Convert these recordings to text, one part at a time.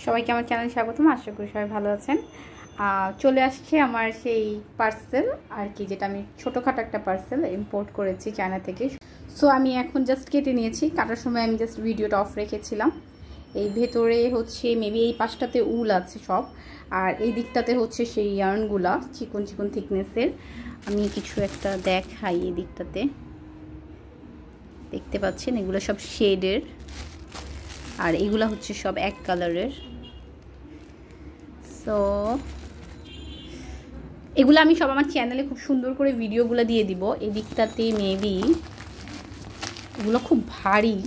সবাইকে আমার চ্যানেলে স্বাগতম। আশা করি সবাই ভালো আছেন। চলে আসছে আমার সেই পার্সেল আর কি, যেটা আমি ছোটোখাটো একটা পার্সেল ইম্পোর্ট করেছি চায়না থেকে। সো আমি এখন জাস্ট কেটে নিয়েছি। কাটার সময় আমি জাস্ট ভিডিওটা অফ রেখেছিলাম। এই ভেতরে হচ্ছে মেবি এই পাশটাতে উল আছে সব, আর এই দিকটাতে হচ্ছে সেই ইয়ার্নগুলা চিকন চিকন থিকনেসের। আমি কিছু একটা দেখাই। এই দিকটাতে দেখতে পাচ্ছেন এগুলো সব শেডের, আর এগুলো হচ্ছে সব এক কালারের। সো এগুলো আমি সব আমার চ্যানেলে খুব সুন্দর করে ভিডিওগুলো দিয়ে দিব। এই দিকটাতে মেবি এগুলো খুব ভারী,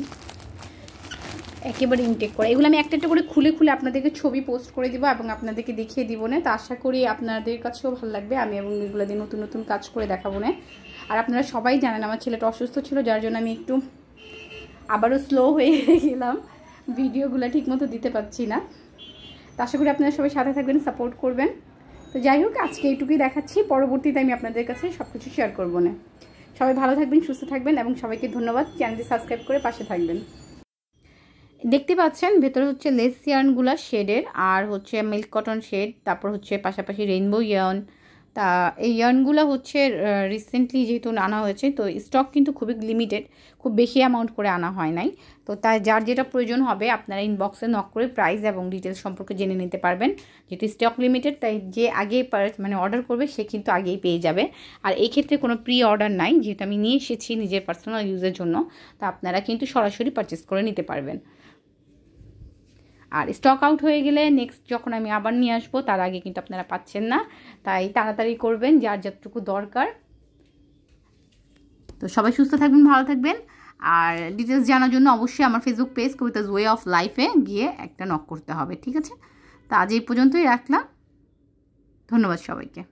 একেবারে ইনটেক করে। এগুলো আমি একটা একটা করে খুলে খুলে আপনাদেরকে ছবি পোস্ট করে দিব এবং আপনাদেরকে দেখিয়ে দিব না। তো আশা করি আপনাদের কাছেও ভালো লাগবে। আমি এবং এগুলো দিয়ে নতুন নতুন কাজ করে দেখাবো না। আর আপনারা সবাই জানেন আমার ছেলেটা অসুস্থ ছিল, যার জন্য আমি একটু আবারও স্লো হয়ে গেলাম, ভিডিওগুলো ঠিকমতো দিতে পারছি না। তো আশা করি আপনারা সবাই সাথে থাকবেন, সাপোর্ট করবেন। তো যাই হোক, আজকে এইটুকুই দেখাচ্ছি, পরবর্তীতে আমি আপনাদের কাছে সব কিছু শেয়ার করবো না। সবাই ভালো থাকবেন, সুস্থ থাকবেন এবং সবাইকে ধন্যবাদ। চ্যানেলটি সাবস্ক্রাইব করে পাশে থাকবেন। দেখতে পাচ্ছেন ভেতরে হচ্ছে লেস ইয়ার্নগুলা শেডের, আর হচ্ছে মিল্ক কটন শেড, তারপর হচ্ছে পাশাপাশি রেইনবো ইয়ার্ন। তা এই ইয়ার্নগুলো হচ্ছে রিসেন্টলি যেহেতু আনা হয়েছে, তো স্টক কিন্তু খুবই লিমিটেড, খুব বেশি অ্যামাউন্ট করে আনা হয় নাই। তো তাই যার যেটা প্রয়োজন হবে আপনারা ইনবক্সে নক করে প্রাইস এবং ডিটেলস সম্পর্কে জেনে নিতে পারবেন। যেহেতু স্টক লিমিটেড, তাই যে আগেই মানে অর্ডার করবে সে কিন্তু আগেই পেয়ে যাবে। আর এই ক্ষেত্রে কোনো প্রি অর্ডার নাই, যেহেতু আমি নিয়ে এসেছি নিজের পার্সোনাল ইউজের জন্য। তো আপনারা কিন্তু সরাসরি পারচেস করে নিতে পারবেন। আর স্টক আউট হয়ে গেলে নেক্সট যখন আমি আবার নিয়ে আসবো তার আগে কিন্তু আপনারা পাচ্ছেন না, তাই তাড়াতাড়ি করবেন যার যতটুকু দরকার। তো সবাই সুস্থ থাকবেন, ভালো থাকবেন। আর ডিটেলস জানার জন্য অবশ্যই আমার Facebook page Kabita's way of লাইফে গিয়ে একটা নক করতে হবে, ঠিক আছে? তো আজ এই পর্যন্তই রাখলাম। ধন্যবাদ সবাইকে।